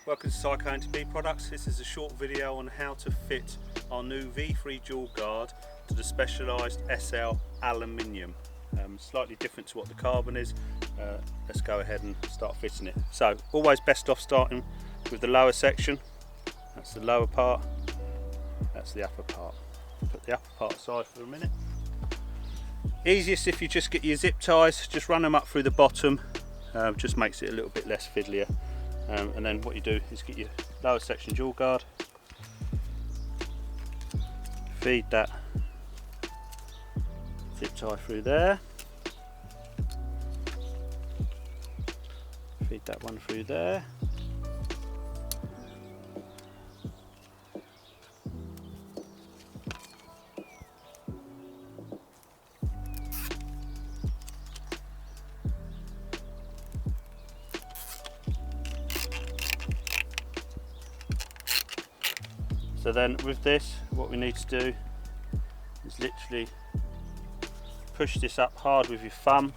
Welcome to SicoMTB Products. This is a short video on how to fit our new V3 DualGuard to the Specialized SL Aluminium. Slightly different to what the carbon is. Let's go ahead and start fitting it. So always best off starting with the lower section. That's the lower part, that's the upper part. Put the upper part aside for a minute. Easiest if you just get your zip ties, just run them up through the bottom. Just makes it a little bit less fiddlier. And then what you do is get your lower section dual guard, feed that zip tie through there, feed that one through there, so then with this what we need to do is literally push this up hard with your thumb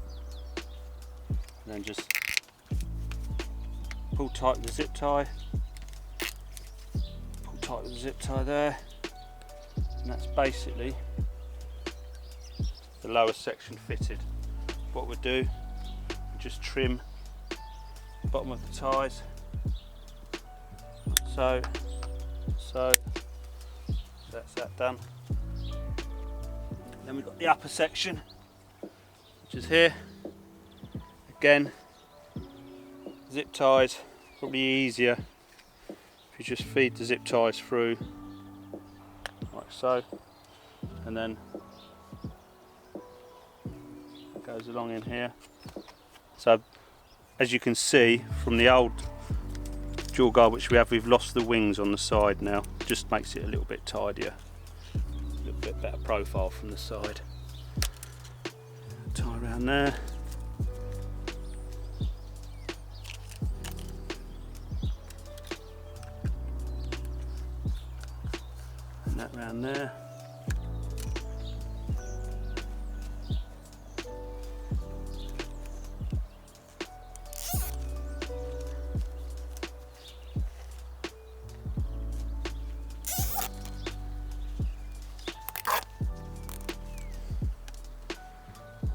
and then just pull tight with the zip tie, pull tight with the zip tie there, and that's basically the lower section fitted. What we'll do, we'll just trim the bottom of the ties so that's that done. Then we've got the upper section, which is here. Again, zip ties, probably easier if you just feed the zip ties through like so, and then it goes along in here. So as you can see from the old dual guard which we have, we've lost the wings on the side now. Just makes it a little bit tidier, a little bit better profile from the side. Tie around there, and that round there.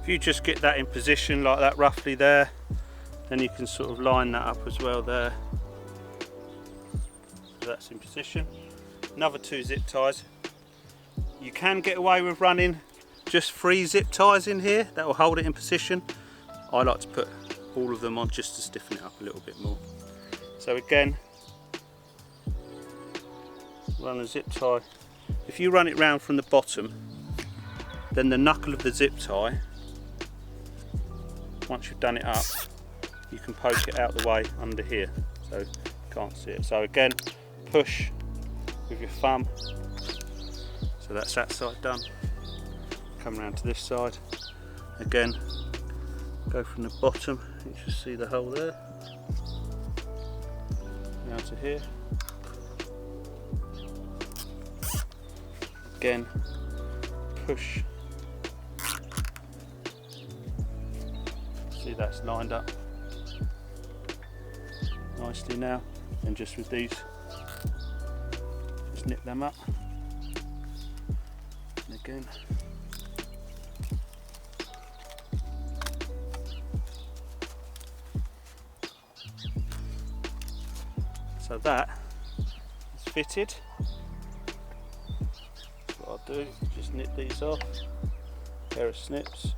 If you just get that in position like that roughly there, then you can sort of line that up as well there. So that's in position. Another 2 zip ties. You can get away with running just 3 zip ties in here, that will hold it in position. I like to put all of them on just to stiffen it up a little bit more. So again, run a zip tie. If you run it round from the bottom, then the knuckle of the zip tie, once you've done it up, you can poke it out the way under here, so you can't see it. So again, push with your thumb. So that's that side done. Come around to this side. Again, go from the bottom, you just see the hole there. Now to here. Again, push. See, that's lined up nicely now, and just with these, just nip them up, and again so that is fitted. What I'll do is just nip these off, pair of snips.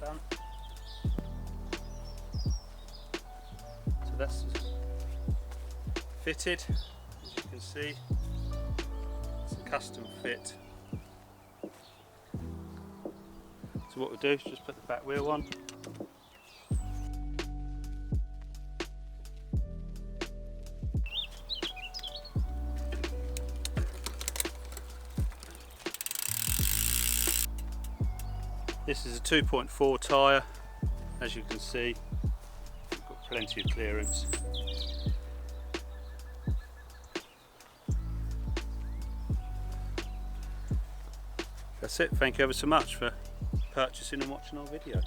Done. So that's fitted, as you can see. It's a custom fit. So what we'll do is just put the back wheel on. This is a 2.4 tyre, as you can see. We've got plenty of clearance. That's it. Thank you ever so much for purchasing and watching our video.